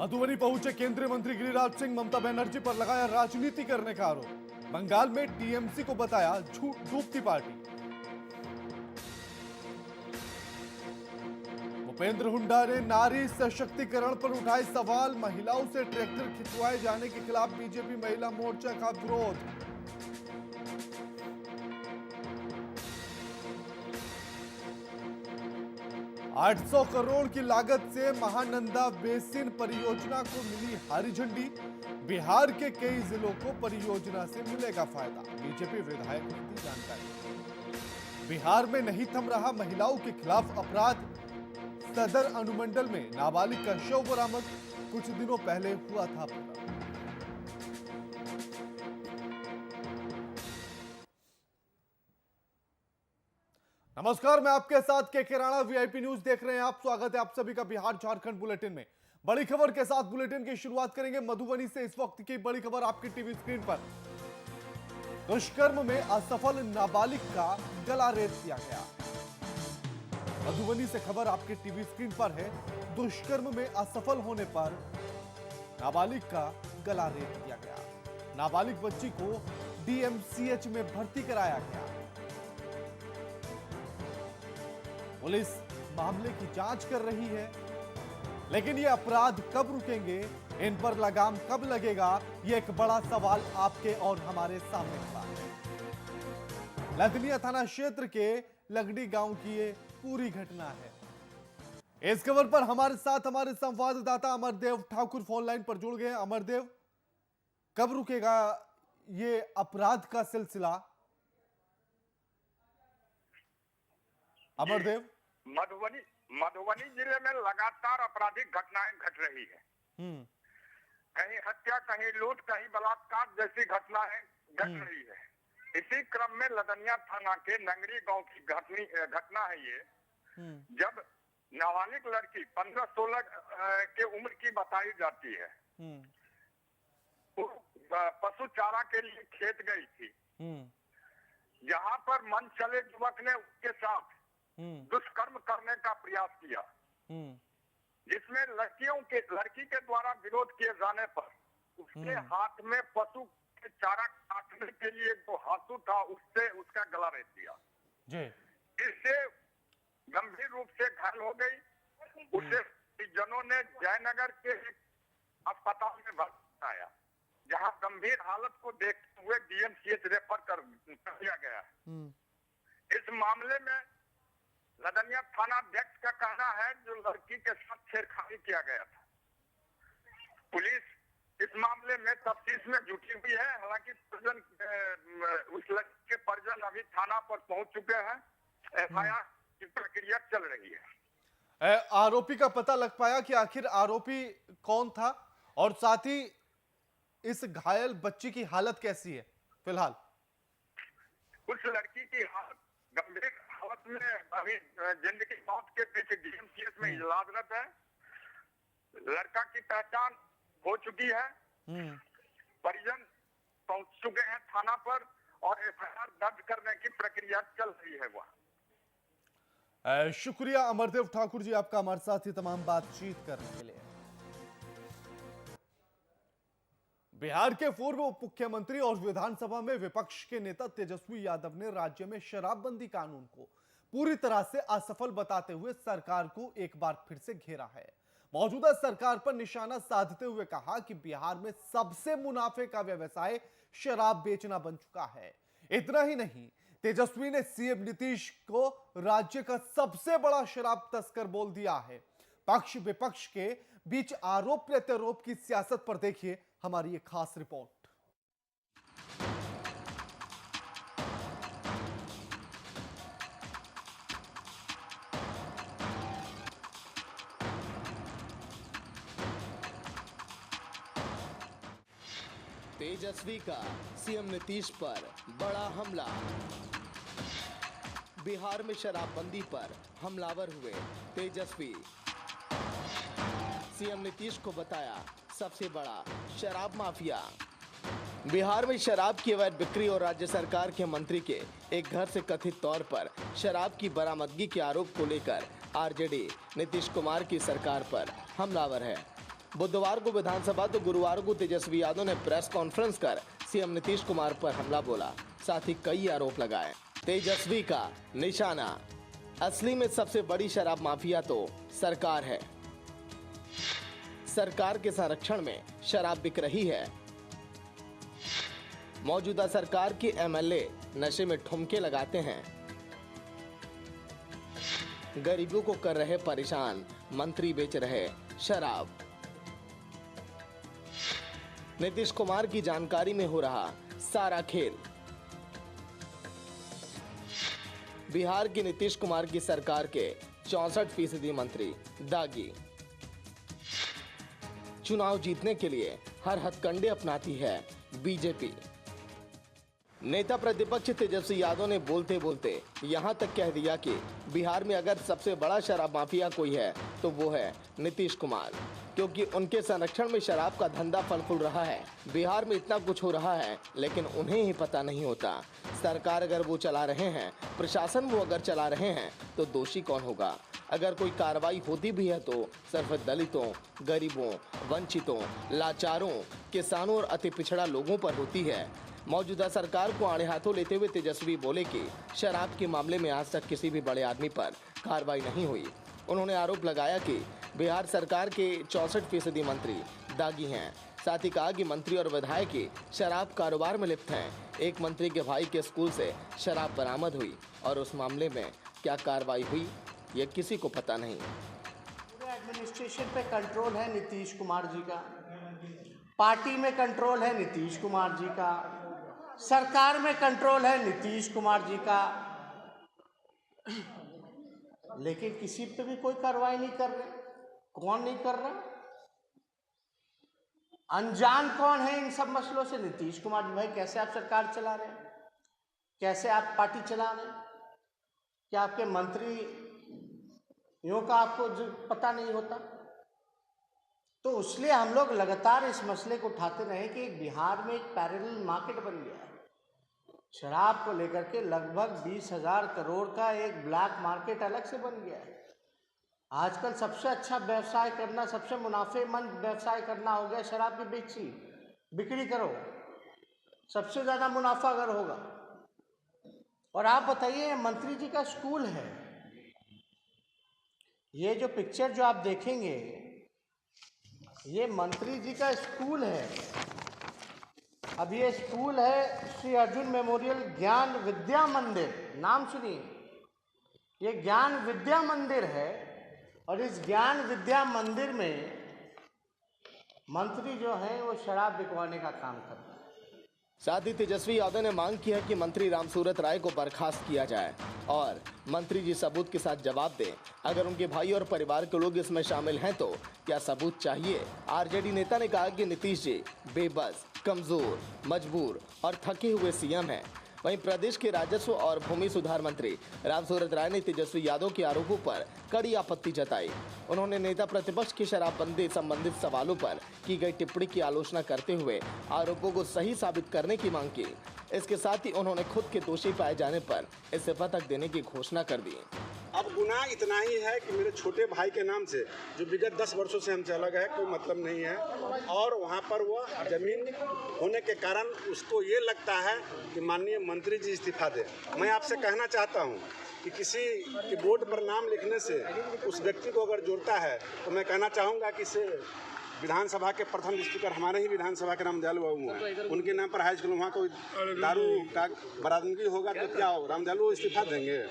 मधुबनी पहुंचे केंद्रीय मंत्री गिरिराज सिंह, ममता बनर्जी पर लगाया राजनीति करने का आरोप। बंगाल में टीएमसी को बताया डूबती पार्टी। भूपेंद्र हुड्डा ने नारी सशक्तिकरण पर उठाए सवाल। महिलाओं से ट्रैक्टर खिंचवाए जाने के खिलाफ बीजेपी महिला मोर्चा का विरोध। 800 करोड़ की लागत से महानंदा बेसिन परियोजना को मिली हरी झंडी। बिहार के कई जिलों को परियोजना से मिलेगा फायदा। बीजेपी विधायक ने दी जानकारी। बिहार में नहीं थम रहा महिलाओं के खिलाफ अपराध। सदर अनुमंडल में नाबालिग का शव बरामद। कुछ दिनों पहले हुआ था पूरा। नमस्कार, मैं आपके साथ के राणा, वीआईपी न्यूज देख रहे हैं आप। स्वागत है आप सभी का बिहार झारखंड बुलेटिन में। बड़ी खबर के साथ बुलेटिन की शुरुआत करेंगे मधुबनी से। इस वक्त की बड़ी खबर आपकी टीवी स्क्रीन पर। दुष्कर्म में असफल नाबालिग का गला रेत दिया गया। मधुबनी से खबर आपके टीवी स्क्रीन पर है। दुष्कर्म में असफल होने पर नाबालिग का गला रेत दिया गया। नाबालिग बच्ची को डीएमसीएच में भर्ती कराया गया। पुलिस मामले की जांच कर रही है, लेकिन ये अपराध कब रुकेंगे, इन पर लगाम कब लगेगा, ये एक बड़ा सवाल आपके और हमारे सामने खड़ा है। लदनिया थाना क्षेत्र के लगड़ी गांव की ये पूरी घटना है। इस खबर पर हमारे साथ हमारे संवाददाता अमरदेव ठाकुर फोन लाइन पर जुड़ गए। अमरदेव, कब रुकेगा ये अपराध का सिलसिला? अमरदेव, मधुबनी जिले में लगातार आपराधिक घटनाएं घट रही है। कहीं हत्या, कहीं लूट, कहीं बलात्कार जैसी घटनाएं घट रही है। इसी क्रम में लदनिया थाना के नंगरी गांव की घटना है ये, जब नाबालिग लड़की 15-16 के उम्र की बताई जाती है। वो पशु चारा के लिए खेत गई थी, जहां पर मन चले युवक ने उसके साथ दुष्कर्म करने का प्रयास किया, जिसमें लड़की के द्वारा विरोध किए जाने पर उसके हाथ में पशु के चारा काटने के लिए जो हाथू था, उससे उसका गला रेत दिया। इससे गंभीर रूप से घायल हो गई। उसे परिजनों ने जयनगर के अस्पताल में भर्ती कराया, जहां गंभीर हालत को देखते हुए डीएमसीएच रेफर कर दिया गया है। इस मामले में लदनिया थाना अध्यक्ष का कहना है जो लड़की के साथ छेड़खानी किया गया था। पुलिस इस मामले में तफ्तीश में जुटी हुई है। हालांकि उस लड़की के परिजन अभी थाना पर पहुंच चुके हैं। एफआईआर की प्रक्रिया चल रही है। आरोपी का पता लग पाया कि आखिर आरोपी कौन था, और साथ ही इस घायल बच्ची की हालत कैसी है फिलहाल? उस लड़की की हालत गंभीर हालत में अभी जिंदगी मौत के बीच डीएमसीएच में इलाजरत है। लड़का की पहचान हो चुकी है। परिजन पहुंच चुके हैं थाना पर और एफआईआर दर्ज करने की प्रक्रिया चल रही है। वह शुक्रिया अमरदेव ठाकुर जी आपका हमारे साथ ही तमाम बातचीत करने के लिए। बिहार के पूर्व उप मुख्यमंत्री और विधानसभा में विपक्ष के नेता तेजस्वी यादव ने राज्य में शराबबंदी कानून को पूरी तरह से असफल बताते हुए सरकार को एक बार फिर से घेरा है। मौजूदा सरकार पर निशाना साधते हुए कहा कि बिहार में सबसे मुनाफे का व्यवसाय शराब बेचना बन चुका है। इतना ही नहीं, तेजस्वी ने सीएम नीतीश को राज्य का सबसे बड़ा शराब तस्कर बोल दिया है। पक्ष विपक्ष के बीच आरोप प्रत्यारोप की सियासत पर देखिए हमारी एक खास रिपोर्ट। तेजस्वी का सीएम नीतीश पर बड़ा हमला। बिहार में शराबबंदी पर हमलावर हुए तेजस्वी। सीएम नीतीश को बताया सबसे बड़ा शराब माफिया। बिहार में शराब की अवैध बिक्री और राज्य सरकार के मंत्री के एक घर से कथित तौर पर शराब की बरामदगी के आरोप को लेकर आरजेडी नीतीश कुमार की सरकार पर हमलावर है। बुधवार को विधानसभा तो गुरुवार को तेजस्वी यादव ने प्रेस कॉन्फ्रेंस कर सीएम नीतीश कुमार पर हमला बोला, साथ ही कई आरोप लगाए। तेजस्वी का निशाना, असली में सबसे बड़ी शराब माफिया तो सरकार है। सरकार के संरक्षण में शराब बिक रही है। मौजूदा सरकार के एमएलए नशे में ठुमके लगाते हैं। गरीबों को कर रहे परेशान, मंत्री बेच रहे शराब। नीतीश कुमार की जानकारी में हो रहा सारा खेल। बिहार की नीतीश कुमार की सरकार के 64% मंत्री दागी। चुनाव जीतने के लिए हर हथकंडे अपनाती है बीजेपी। नेता प्रतिपक्ष तेजस्वी यादव ने बोलते बोलते यहां तक कह दिया कि बिहार में अगर सबसे बड़ा शराब माफिया कोई है तो वो है नीतीश कुमार, क्योंकि उनके संरक्षण में शराब का धंधा फल फूल रहा है। बिहार में इतना कुछ हो रहा है लेकिन उन्हें ही पता नहीं होता। सरकार अगर वो चला रहे हैं, प्रशासन वो अगर चला रहे हैं तो दोषी कौन होगा? अगर कोई कार्रवाई होती भी है तो सिर्फ दलितों, गरीबों, वंचितों, लाचारों, किसानों और अति पिछड़ा लोगों पर होती है। मौजूदा सरकार को आड़े हाथों लेते हुए तेजस्वी बोले कि शराब के मामले में आज तक किसी भी बड़े आदमी पर कार्रवाई नहीं हुई। उन्होंने आरोप लगाया कि बिहार सरकार के 64% मंत्री दागी हैं। साथ ही कहा कि मंत्री और विधायक ही शराब कारोबार में लिप्त हैं। एक मंत्री के भाई के स्कूल से शराब बरामद हुई और उस मामले में क्या कार्रवाई हुई ये किसी को पता नहीं। पूरे एडमिनिस्ट्रेशन पे कंट्रोल है नीतीश कुमार जी का, पार्टी में कंट्रोल है नीतीश कुमार जी का, सरकार में कंट्रोल है नीतीश कुमार जी का, लेकिन किसी पे भी कोई कार्रवाई नहीं कर रहे। कौन नहीं कर रहा? अनजान कौन है इन सब मसलों से? नीतीश कुमार जी। भाई कैसे आप सरकार चला रहे हैं? कैसे आप पार्टी चला रहे हैं? क्या आपके मंत्री यों का आपको पता नहीं होता? तो इसलिए हम लोग लगातार इस मसले को उठाते रहे कि बिहार में एक पैरेलल मार्केट बन गया है शराब को लेकर के। लगभग 20,000 करोड़ का एक ब्लैक मार्केट अलग से बन गया है। आजकल सबसे अच्छा व्यवसाय करना, सबसे मुनाफेमंद व्यवसाय करना हो गया शराब की बिक्री करो, सबसे ज़्यादा मुनाफा अगर होगा। और आप बताइए, मंत्री जी का स्कूल है, ये जो पिक्चर जो आप देखेंगे ये मंत्री जी का स्कूल है। अब ये स्कूल है श्री अर्जुन मेमोरियल ज्ञान विद्या मंदिर, नाम सुनिए, ये ज्ञान विद्या मंदिर है। और इस ज्ञान विद्या मंदिर में मंत्री जो है वो शराब बिकवाने का काम करता है। साथ ही तेजस्वी यादव ने मांग की है कि मंत्री रामसूरत राय को बर्खास्त किया जाए और मंत्री जी सबूत के साथ जवाब दें। अगर उनके भाई और परिवार के लोग इसमें शामिल हैं तो क्या सबूत चाहिए? आरजेडी नेता ने कहा कि नीतीश जी बेबस, कमजोर, मजबूर और थके हुए सीएम हैं। वहीं प्रदेश के राजस्व और भूमि सुधार मंत्री रामसूरत राय ने तेजस्वी यादव के आरोपों पर कड़ी आपत्ति जताई। उन्होंने नेता प्रतिपक्ष की शराबबंदी संबंधित सवालों पर की गई टिप्पणी की आलोचना करते हुए आरोपों को सही साबित करने की मांग की। इसके साथ ही उन्होंने खुद के दोषी पाए जाने पर इस्तीफा तक देने की घोषणा कर दी। अब गुनाह इतना ही है कि मेरे छोटे भाई के नाम से, जो विगत 10 वर्षों से हमसे अलग है, कोई मतलब नहीं है, और वहाँ पर वो जमीन होने के कारण उसको ये लगता है कि माननीय मंत्री जी इस्तीफा दें। मैं आपसे कहना चाहता हूँ कि किसी के बोर्ड पर नाम लिखने से उस व्यक्ति को अगर जोड़ता है तो मैं कहना चाहूँगा कि इसे विधानसभा के प्रथम स्पीकर हमारे ही विधानसभा के रामदयालु बाबू हैं, उनके नाम पर हाई स्कूल, वहाँ कोई दारू का बरामदगी होगा तो क्या हो, रामदयालु इस्तीफा देंगे?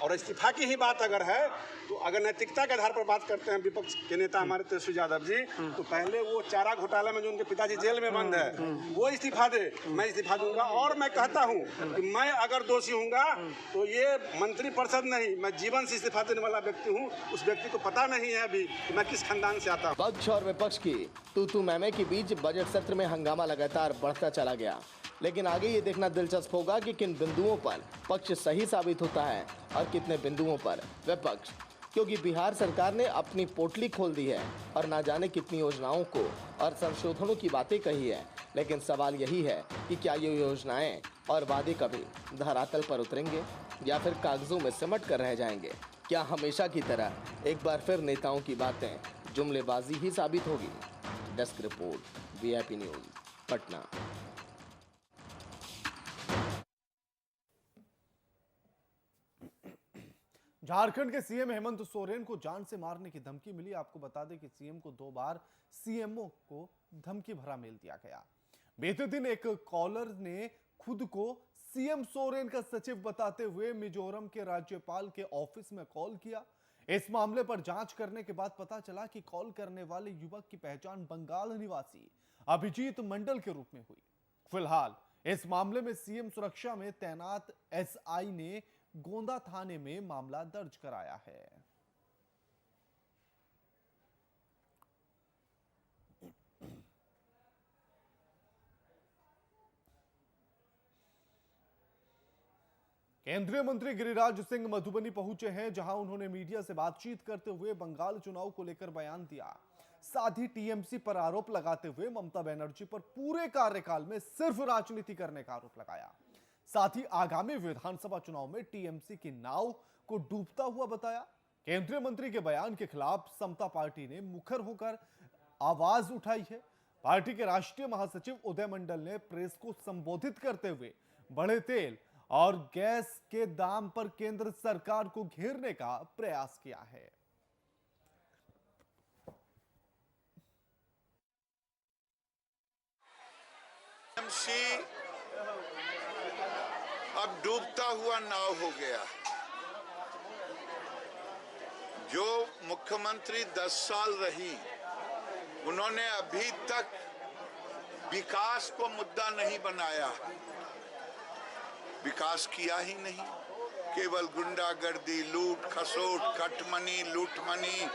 और इस्तीफा की ही बात अगर है तो अगर नैतिकता के आधार पर बात करते हैं विपक्ष के नेता हमारे तेजस्वी यादव जी, तो पहले वो चारा घोटाला में जो उनके पिताजी जेल में बंद है वो इस्तीफा दे, मैं इस्तीफा दूंगा। और मैं कहता हूँ कि मैं अगर दोषी हूँगा तो ये मंत्री परिषद नहीं, मैं जीवन से इस्तीफा देने वाला व्यक्ति हूँ। उस व्यक्ति को पता नहीं है अभी कि मैं किस खानदान से आता हूँ। पक्ष और विपक्ष की तू मैमे के बीच बजट सत्र में हंगामा लगातार बढ़ता चला गया, लेकिन आगे ये देखना दिलचस्प होगा कि किन बिंदुओं पर पक्ष सही साबित होता है और कितने बिंदुओं पर विपक्ष, क्योंकि बिहार सरकार ने अपनी पोटली खोल दी है और ना जाने कितनी योजनाओं को और संशोधनों की बातें कही है। लेकिन सवाल यही है कि क्या ये योजनाएं और वादे कभी धरातल पर उतरेंगे या फिर कागजों में सिमट कर रह जाएंगे? क्या हमेशा की तरह एक बार फिर नेताओं की बातें जुमलेबाजी ही साबित होगी? Desk report VIP news Patna. Jharkhand के सीएम हेमंत सोरेन को जान से मारने की धमकी मिली। आपको बता दें कि सीएम को 2 बार सीएमओ को धमकी भरा मेल दिया गया। बीते दिन एक कॉलर ने खुद को सीएम सोरेन का सचिव बताते हुए मिजोरम के राज्यपाल के ऑफिस में कॉल किया। इस मामले पर जांच करने के बाद पता चला कि कॉल करने वाले युवक की पहचान बंगाल निवासी अभिजीत मंडल के रूप में हुई। फिलहाल इस मामले में सीएम सुरक्षा में तैनात एसआई ने गोंदा थाने में मामला दर्ज कराया है। केंद्रीय मंत्री गिरिराज सिंह मधुबनी पहुंचे हैं, जहां उन्होंने मीडिया से बातचीत करते हुए बंगाल चुनाव को लेकर बयान दिया। साथ ही टीएमसी पर आरोप लगाते हुए ममता बनर्जी पर पूरे कार्यकाल में सिर्फ राजनीति करने का आरोप लगाया। साथ ही आगामी विधानसभा चुनाव में टीएमसी की नाव को डूबता हुआ बताया। केंद्रीय मंत्री के बयान के खिलाफ समता पार्टी ने मुखर होकर आवाज उठाई है। पार्टी के राष्ट्रीय महासचिव उदय मंडल ने प्रेस को संबोधित करते हुए बढ़े तेल और गैस के दाम पर केंद्र सरकार को घेरने का प्रयास किया है। टीएमसी अब डूबता हुआ नाव हो गया। जो मुख्यमंत्री 10 साल रही, उन्होंने अभी तक विकास को मुद्दा नहीं बनाया, विकास किया ही नहीं। केवल गुंडागर्दी, लूट खसोट, कटमनी, लूटमनी।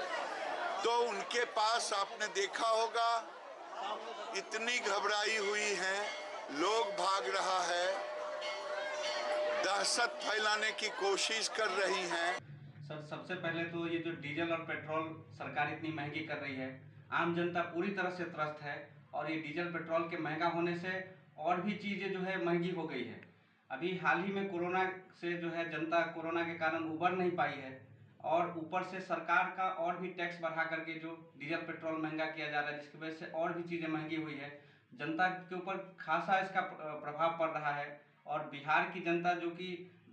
तो उनके पास आपने देखा होगा इतनी घबराई हुई है, लोग भाग रहा है, दहशत फैलाने की कोशिश कर रही हैं। सर, सबसे पहले तो ये जो डीजल और पेट्रोल सरकार इतनी महंगी कर रही है, आम जनता पूरी तरह से त्रस्त है। और ये डीजल पेट्रोल के महंगा होने से और भी चीज़ें जो है महंगी हो गई है। अभी हाल ही में कोरोना से जो है जनता कोरोना के कारण उबर नहीं पाई है, और ऊपर से सरकार का और भी टैक्स बढ़ा करके जो डीजल पेट्रोल महंगा किया जा रहा है, जिसकी वजह से और भी चीज़ें महंगी हुई है। जनता के ऊपर खासा इसका प्रभाव पड़ रहा है। और बिहार की जनता जो कि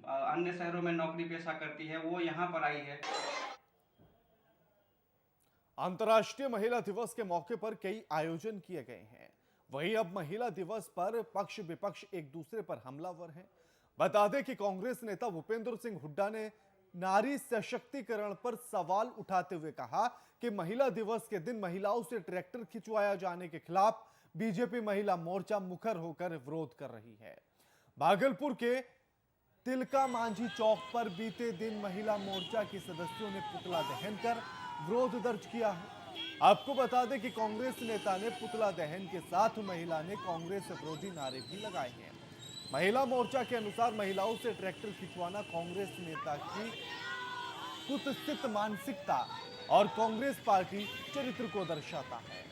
अन्य शहरों में नौकरी पेशा करती है, वो यहाँ पर आई है। अंतर्राष्ट्रीय महिला दिवस के मौके पर कई आयोजन किए गए हैं। वहीं अब महिला दिवस पर पक्ष विपक्ष एक दूसरे पर हमलावर हैं। बता दें कि कांग्रेस नेता भूपेंद्र सिंह हुड्डा ने नारी सशक्तिकरण पर सवाल उठाते हुए कहा कि महिला दिवस के दिन महिलाओं से ट्रैक्टर खिंचवाया जाने के खिलाफ बीजेपी महिला मोर्चा मुखर होकर विरोध कर रही है। भागलपुर के तिलका मांझी चौक पर बीते दिन महिला मोर्चा के सदस्यों ने पुतला दहन कर विरोध दर्ज किया है। आपको बता दें कि कांग्रेस नेता ने पुतला दहन के साथ महिला ने कांग्रेस विरोधी नारे भी लगाए हैं। महिला मोर्चा के अनुसार महिलाओं से ट्रैक्टर खिंचवाना कांग्रेस नेता की कुत्सित मानसिकता और कांग्रेस पार्टी चरित्र को दर्शाता है।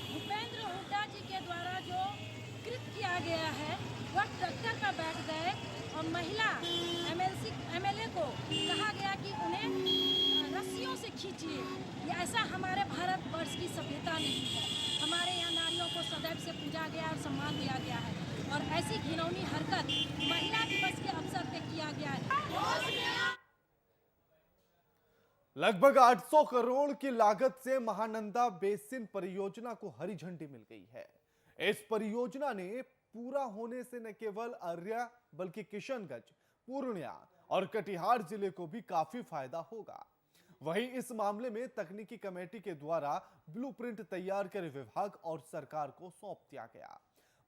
भूपेंद्र हुड्डा जी के द्वारा जो कृत किया गया है, वह ट्रैक्टर पर बैठ गए और महिला एमएलए को कहा गया कि उन्हें रस्सियों से खींचिए। ये ऐसा हमारे भारतवर्ष की सभ्यता नहीं है। हमारे यहाँ नारियों को सदैव से पूजा गया और सम्मान दिया गया है, और ऐसी घिनौनी हरकत महिला दिवस के अवसर पर किया गया है। लगभग 800 करोड़ की लागत से महानंदा बेसिन परियोजना को हरी झंडी मिल गई है। इस परियोजना ने पूरा होने से न केवल अर्या बल्कि किशनगंज, पूर्णिया और कटिहार जिले को भी काफी फायदा होगा। वहीं इस मामले में तकनीकी कमेटी के द्वारा ब्लूप्रिंट तैयार कर विभाग और सरकार को सौंप दिया गया।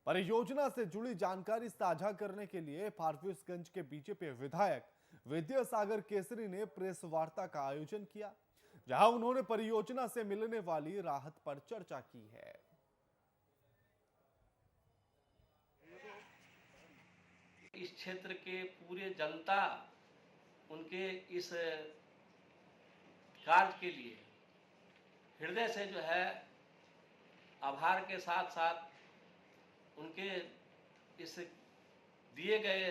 परियोजना से जुड़ी जानकारी साझा करने के लिए फारबिसगंज के बीजेपी विधायक विद्यासागर केसरी ने प्रेस वार्ता का आयोजन किया, जहां उन्होंने परियोजना से मिलने वाली राहत पर चर्चा की है। इस क्षेत्र के पूरे जनता उनके इस कार्य के लिए हृदय से जो है आभार के साथ साथ उनके इस दिए गए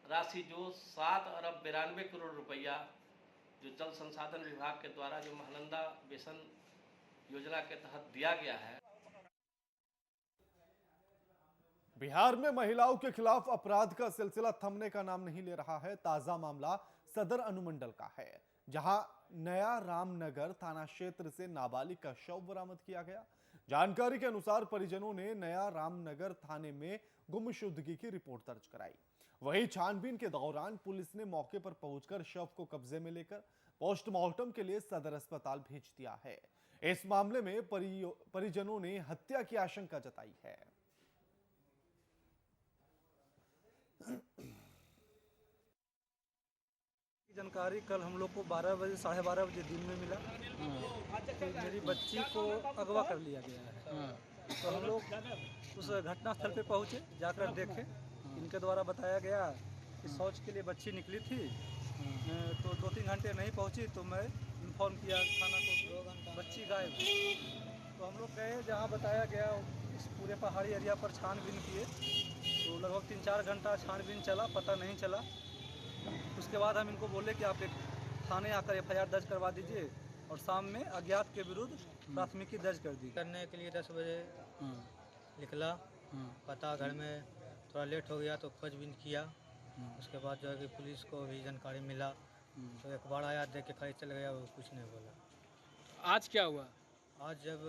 राशि जो 7 अरब 92 करोड़ रुपया जो जल संसाधन विभाग के द्वारा जो महानंदा बेसन योजना के तहत दिया गया है। बिहार में महिलाओं के खिलाफ अपराध का सिलसिला थमने का नाम नहीं ले रहा है। ताजा मामला सदर अनुमंडल का है, जहां नया रामनगर थाना क्षेत्र से नाबालिग का शव बरामद किया गया। जानकारी के अनुसार परिजनों ने नया रामनगर थाने में गुमशुदगी की रिपोर्ट दर्ज कराई। वहीं छानबीन के दौरान पुलिस ने मौके पर पहुंचकर शव को कब्जे में लेकर पोस्टमार्टम के लिए सदर अस्पताल भेज दिया है। इस मामले में परिजनों ने हत्या की आशंका जताई है। जानकारी कल हम लोग को 12 बजे 12:30 बजे दिन में मिला कि मेरी बच्ची को अगवा कर लिया गया है। तो हम लोग उस घटनास्थल पे पहुंचे, जाकर देखे। इनके द्वारा बताया गया कि शौच के लिए बच्ची निकली थी, तो 2-3 घंटे नहीं पहुंची, तो मैं इन्फॉर्म किया थाना को, बच्ची गायब है। तो हम लोग गए जहां बताया गया, इस पूरे पहाड़ी एरिया पर छानबीन किए, तो लगभग 3-4 घंटा छानबीन चला, पता नहीं चला। उसके बाद हम इनको बोले कि आप एक थाने आकर FIR दर्ज करवा दीजिए और शाम में अज्ञात के विरुद्ध प्राथमिकी दर्ज कर दी। करने के लिए 10 बजे निकला, पता घर में थोड़ा लेट हो गया तो खोजबीन किया। उसके बाद जो है कि पुलिस को भी जानकारी मिला, तो एक बार आया, देख के खाली चल गया, वो कुछ नहीं बोला। आज क्या हुआ? आज जब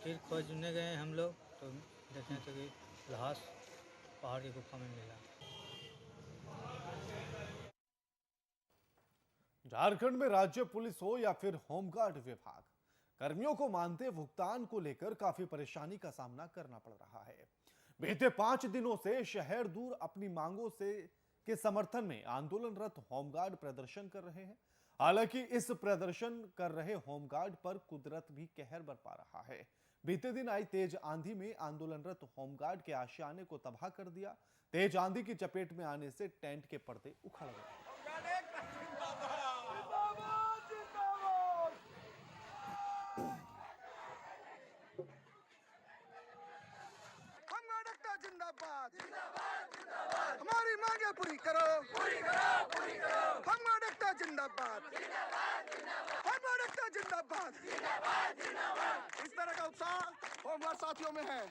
फिर खोजने गए हम लोग तो देखें तो कि लाश पहाड़ की गुफा में मिला। झारखंड में राज्य पुलिस हो या फिर होमगार्ड विभाग, कर्मियों को मानदेय भुगतान को लेकर काफी परेशानी का सामना करना पड़ रहा है। बीते 5 दिनों से शहर दूर अपनी मांगों से के समर्थन में आंदोलनरत होमगार्ड प्रदर्शन कर रहे हैं। हालांकि इस प्रदर्शन कर रहे होमगार्ड पर कुदरत भी कहर बरपा रहा है। बीते दिन आई तेज आंधी में आंदोलनरत होमगार्ड के आशियाने को तबाह कर दिया। तेज आंधी की चपेट में आने से टेंट के पर्दे उखड़ गए। जिंदाबाद, हमारी मांगे पूरी करो, हम अडकता जिंदाबाद, हम अडकता जिंदाबाद। इस तरह का उत्साह होमगार्ड साथियों में है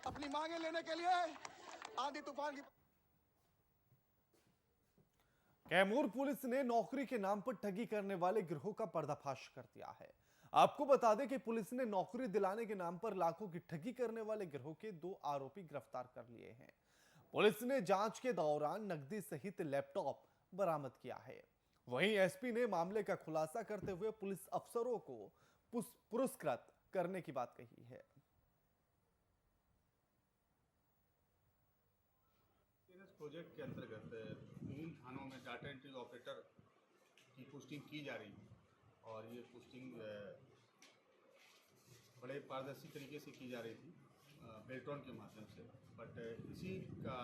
अपनी मांगे लेने के लिए आंधी तूफान की। कैमूर पुलिस ने नौकरी के नाम पर ठगी करने वाले गिरोह का पर्दाफाश कर दिया है। आपको बता दें कि पुलिस ने नौकरी दिलाने के नाम पर लाखों की ठगी करने वाले गिरोह के 2 आरोपी गिरफ्तार कर लिए हैं। पुलिस ने जांच के दौरान नकदी सहित लैपटॉप बरामद किया है। वहीं एसपी ने मामले का खुलासा करते हुए पुलिस अफसरों को पुरस्कृत करने की बात कही है। प्रोजेक्ट के अंतर्गत 3 थानों में डाटा एंट्री ऑपरेटर की पोस्टिंग की जा रही है और ये पोस्टिंग बड़े पारदर्शी तरीके से की जा रही थी बेल्ट्रॉन के माध्यम से, बट इसी का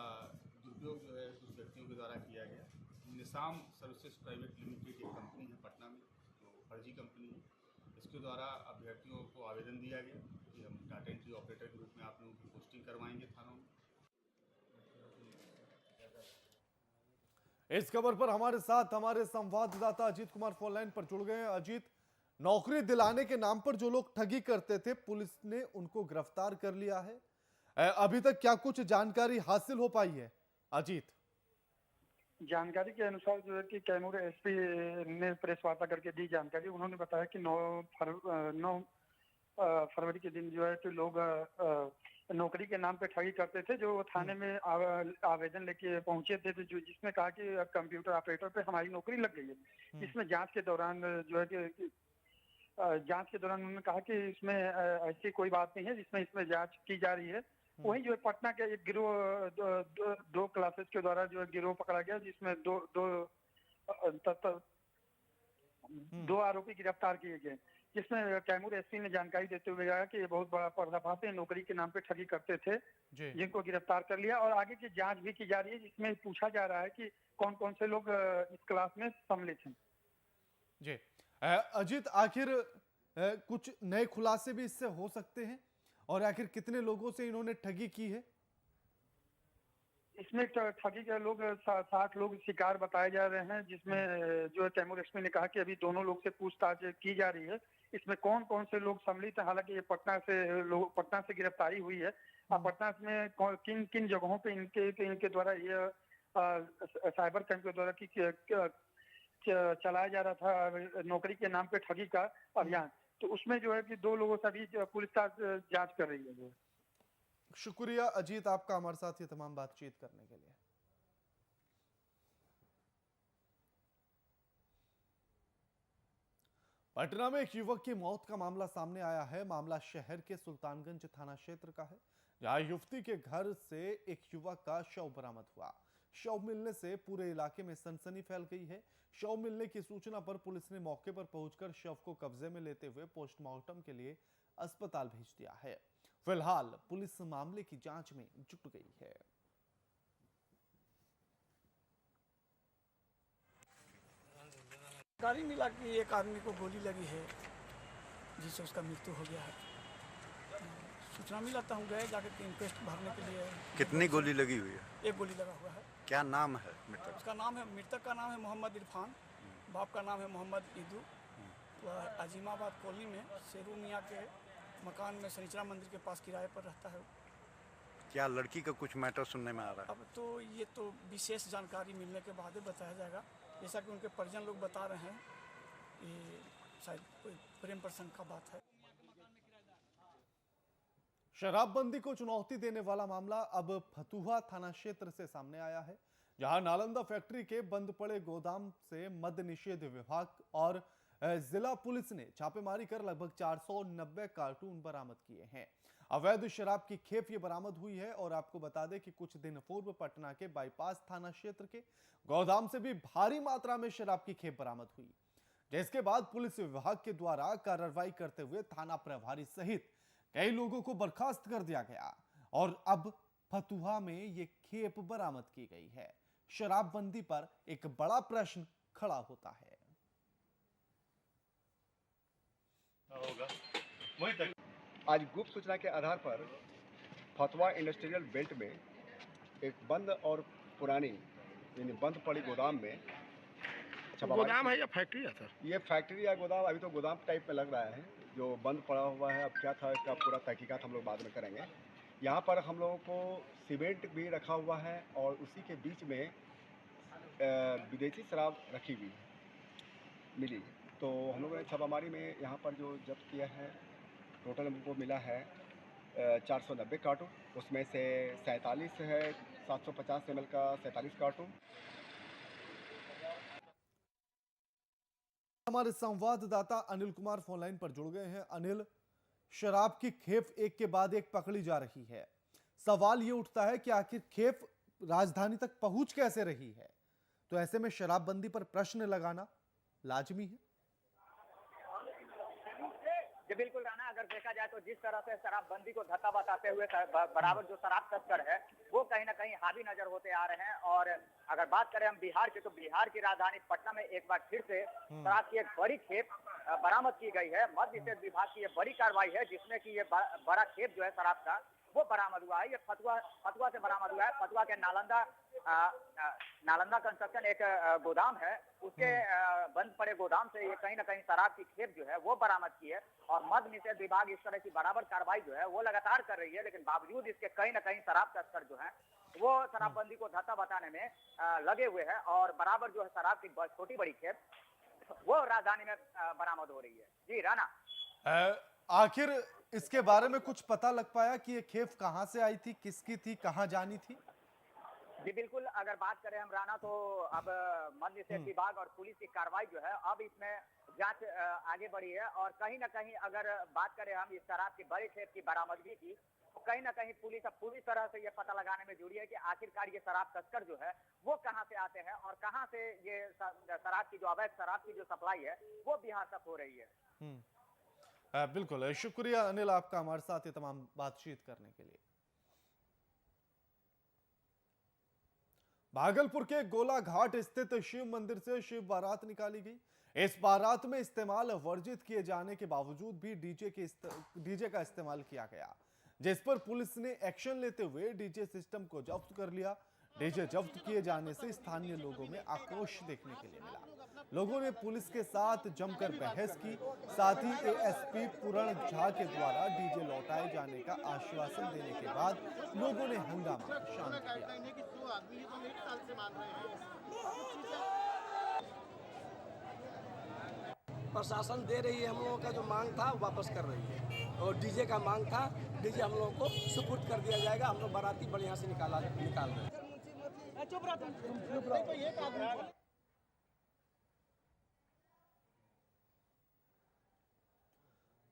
दुरुपयोग जो है कुछ व्यक्तियों के द्वारा किया गया। निसाम सर्विसेज प्राइवेट लिमिटेड एक कंपनी है पटना में, जो फर्जी कंपनी है। इसके द्वारा अभ्यर्थियों को आवेदन दिया गया कि हम डाटा एंट्री ऑपरेटर के रूप में आप लोगों की पोस्टिंग करवाएंगे थानों में। इस खबर पर हमारे साथ हमारे संवाददाता अजीत कुमार फोन लाइन पर जुड़ गए हैं। अजीत, नौकरी दिलाने के नाम पर जो लोग ठगी करते थे, पुलिस ने उनको गिरफ्तार कर लिया है। अभी तक क्या कुछ जानकारी हासिल हो पाई है अजीत? जानकारी के अनुसार जो है कि कैमूर एसपी ने प्रेस वार्ता करके दी जानकारी। उन्होंने बताया कि 9 फरवरी के दिन जो है कि लोग नौकरी के नाम पे ठगी करते थे, जो थाने में आवेदन लेके पहुंचे थे, तो जो जिसमें कहा कि कंप्यूटर ऑपरेटर पे हमारी नौकरी लग गई है। इसमें जांच के दौरान जो है कि जांच के दौरान उन्होंने कहा कि इसमें ऐसी कोई बात नहीं है, जिसमें इसमें जांच की जा रही है। वही जो है पटना के एक गिरोह 2 क्लासेस के द्वारा जो है गिरोह पकड़ा गया, जिसमें दो आरोपी गिरफ्तार किए गए, जिसमें कैमूर एसपी ने जानकारी देते हुए कहा कि ये बहुत बड़ा पर्दाफाश है, नौकरी के नाम पे ठगी करते थे, जिनको गिरफ्तार कर लिया और आगे की जांच भी की जा रही है, जिसमें पूछा जा रहा है कि कौन कौन से लोग इस क्लास में सम्मिलित हैं। जी अजीत, आखिर कुछ नए खुलासे भी इससे हो सकते हैं और आखिर कितने लोगों से इन्होंने ठगी की है? इसमें ठगी के लोग 60 लोग शिकार बताए जा रहे हैं, जिसमें जो है कैमूर एसपी ने कहा कि अभी दोनों लोग से पूछताछ की जा रही है। इसमें कौन कौन से लोग सम्मिलित हैं, हालांकि ये पटना से गिरफ्तारी हुई है। अब पटना में किन किन जगहों पे इनके द्वारा ये साइबर क्राइम के द्वारा चलाया जा रहा था नौकरी के नाम पे ठगी का अभियान, तो उसमें जो है कि 2 लोगों से भी पुलिस जांच कर रही है। शुक्रिया अजीत आपका हमारे साथ ये तमाम बातचीत करने के लिए। पटना में एक युवक की मौत का मामला सामने आया है। मामला शहर के सुल्तानगंज थाना क्षेत्र का है, जहां युवती के घर से एक युवक का शव बरामद हुआ। शव मिलने से पूरे इलाके में सनसनी फैल गई है। शव मिलने की सूचना पर पुलिस ने मौके पर पहुंचकर शव को कब्जे में लेते हुए पोस्टमार्टम के लिए अस्पताल भेज दिया है। फिलहाल पुलिस मामले की जांच में जुट गई है। जानकारी मिला कि एक आदमी को गोली लगी है, जिससे उसका मृत्यु हो गया है। सूचना मिला तो हम गए जाकर इंक्वेस्ट भरने के लिए। कितनी गोली लगी हुई है? एक गोली लगा हुआ है। क्या नाम है मृतक? उसका नाम है, मृतक का नाम है मोहम्मद इरफान, बाप का नाम है मोहम्मद ईदू। वह अजीमाबाद कॉलोनी में शेरू मियाँ के मकान में शनिचरा मंदिर के पास किराए पर रहता है। क्या लड़की का कुछ मैटर सुनने में आ रहा है? अब तो ये तो विशेष जानकारी मिलने के बाद ही बताया जाएगा। जैसा कि उनके परिजन लोग बता रहे हैं, ये शायद कोई प्रेम प्रसंग का बात है। शराबबंदी को चुनौती देने वाला मामला अब फतुहा थाना क्षेत्र से सामने आया है, जहां नालंदा फैक्ट्री के बंद पड़े गोदाम से मद्य निषेध विभाग और जिला पुलिस ने छापेमारी कर लगभग 490 कार्टून बरामद किए हैं। अवैध शराब की खेप ये बरामद हुई है। और आपको बता दें कि कुछ दिन पूर्व पटना के बाईपास थाना क्षेत्र के गोदाम से भी भारी मात्रा में शराब की खेप बरामद हुई, जिसके बाद पुलिस विभाग के द्वारा कार्रवाई करते हुए थाना प्रभारी सहित कई लोगों को बर्खास्त कर दिया गया और अब फतुहा में ये खेप बरामद की गई है। शराबबंदी पर एक बड़ा प्रश्न खड़ा होता है। आज गुप्त सूचना के आधार पर फतुहा इंडस्ट्रियल बेल्ट में एक बंद और पुरानी यानी बंद पड़ी गोदाम में गोदाम है या फैक्ट्री है सर? ये फैक्ट्री या गोदाम, अभी तो गोदाम टाइप में लग रहा है जो बंद पड़ा हुआ है। अब क्या था इसका पूरा तहकीकात हम लोग बाद में करेंगे। यहाँ पर हम लोगों को सीमेंट भी रखा हुआ है और उसी के बीच में विदेशी शराब रखी हुई मिली। तो हम लोगों ने छापामारी में यहाँ पर जो जब्त किया है, टोटल हमको मिला है 490 कार्टून। उसमें से 47 है 750 ml का 47 कार्टून। हमारे संवाददाता अनिल कुमार फोन लाइन पर जुड़ गए हैं। अनिल, शराब की खेप एक के बाद एक पकड़ी जा रही है। सवाल ये उठता है कि आखिर खेप राजधानी तक पहुंच कैसे रही है? तो ऐसे में शराबबंदी पर प्रश्न लगाना लाजमी है। जी बिल्कुल राणा, अगर देखा जाए तो जिस तरह से शराबबंदी को धक्का बताते हुए बराबर जो शराब तस्कर है वो कहीं ना कहीं हावी नजर होते आ रहे हैं। और अगर बात करें हम बिहार की, तो बिहार की राजधानी पटना में एक बार फिर से शराब की एक बड़ी खेप बरामद की गई है। मद्य निषेध विभाग की ये बड़ी कार्रवाई है, जिसमें कि ये बड़ा खेप जो है शराब का वो बरामद हुआ है। ये फतुहा से बरामद हुआ है। फतुहा के नालंदा कंस्ट्रक्शन एक गोदाम है, उसके बंद पड़े गोदाम से ये कहीं ना कहीं शराब की खेप जो है वो बरामद की है। और मद्य निषेध विभाग इस तरह की बराबर कार्रवाई जो है वो लगातार कर रही है, लेकिन बावजूद इसके कहीं ना कहीं शराब तस्कर जो है वो शराबबंदी को धक्का बताने में लगे हुए हैं। और बराबर जो है शराब की छोटी बड़ी खेप वो राजधानी में बरामद हो रही है। जी राणा, आखिर इसके बारे में कुछ पता लग पाया कि ये खेप कहां से आई थी, किसकी थी, कहां जानी थी? जी बिल्कुल, अगर बात करें हम राणा, तो अब मद्य निषेध विभाग और पुलिस की कार्रवाई जो है अब इसमें जांच आगे बढ़ी है। और कहीं ना कहीं अगर बात करें हम इस शराब की बड़ी खेप की बरामदगी की, तो कहीं ना कहीं पुलिस अब पूरी तरह से ये पता लगाने में जुड़ी है कि आखिरकार ये शराब तस्कर जो है वो कहां से आते हैं और कहां से ये शराब की जो अवैध शराब की जो सप्लाई है वो बिहार तक हो रही है। बिल्कुल, शुक्रिया अनिल आपका हमारे साथ ये तमाम बातचीत करने के लिए। भागलपुर के गोला घाट स्थित शिव मंदिर से शिव बारात निकाली गई। इस बारात में इस्तेमाल वर्जित किए जाने के बावजूद भी डीजे का इस्तेमाल किया गया। जिस पर पुलिस ने एक्शन लेते हुए डीजे सिस्टम को जब्त कर लिया। डीजे जब्त किए जाने से स्थानीय लोगों में आक्रोश देखने के लिए मिला। लोगों ने पुलिस के साथ जमकर बहस की। साथ ही एएसपी पूरण झा के द्वारा डीजे लौटाए जाने का आश्वासन देने के बाद लोगों ने हंगामा शांत किया। प्रशासन दे रही है, हम लोगों का जो मांग था वापस कर रही है, और डीजे का मांग था, डीजे हम लोगों को सुपुर्द कर दिया जाएगा। हम लोग बाराती बढ़िया से निकाल रहे हैं।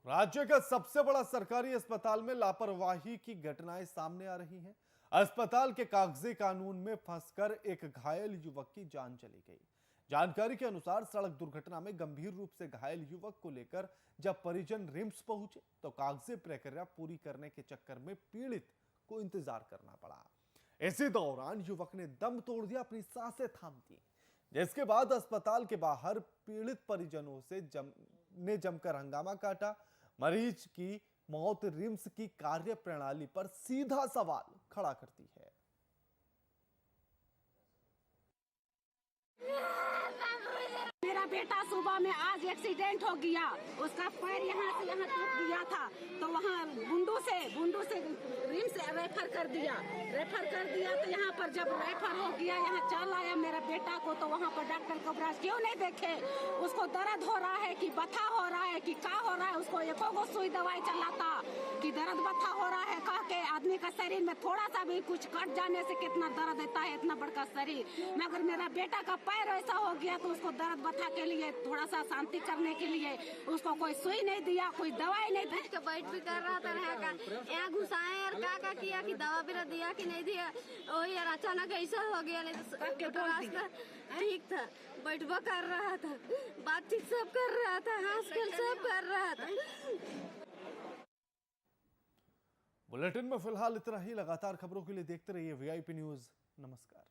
राज्य का सबसे बड़ा सरकारी अस्पताल में लापरवाही की घटनाएं सामने आ रही हैं। अस्पताल के कागजी कानून में फंसकर एक घायल युवक की जान चली गई। जानकारी के अनुसार सड़क दुर्घटना में गंभीर रूप से घायल युवक को लेकर जब परिजन रिम्स पहुंचे तो कागजी प्रक्रिया पूरी करने के चक्कर में पीड़ित को इंतजार करना पड़ा। इसी दौरान युवक ने दम तोड़ दिया, अपनी सांसें थाम दी, जिसके बाद अस्पताल के बाहर पीड़ित परिजनों से जमकर हंगामा काटा। मरीज की मौत रिम्स की कार्य प्रणाली पर सीधा सवाल खड़ा करती है। मेरा बेटा सुबह में आज एक्सीडेंट हो गया, उसका पैर यहाँ से यहाँ टूट गया था, तो वहाँ बुंडू से रिम्स रेफर कर दिया तो यहाँ पर जब रेफर हो गया, यहाँ चल आया मेरा बेटा को, तो वहाँ पर डॉक्टर घबराहट क्यों नहीं देखे, उसको दर्द हो रहा है कि बथा हो रहा है कि क्या हो रहा है, उसको एको गो सुई दवाई चलाता कि दर्द बथा हो रहा है कह के। आदमी का शरीर में थोड़ा सा भी कुछ कट जाने से कितना दर्द देता है, इतना बड़का शरीर, मगर मेरा बेटा का पैर ऐसा हो गया तो उसको दर्द बथा के लिए थोड़ा सा शांति करने के लिए उसको कोई सुई नहीं दिया, कोई दवाई नहीं दी। बैठ भी कर रहा था यहाँ घुसाए और क्या किया कि दवा भी दिया कि नहीं दिया, वही यार अचानक ऐसा हो गया। नहीं तो ठीक था, बैठवा कर रहा था, बातचीत सब कर रहा था, हॉस्पिटल सब कर रहा था। बुलेटिन में फिलहाल इतना ही। लगातार खबरों के लिए देखते रहिए वीआईपी न्यूज। नमस्कार।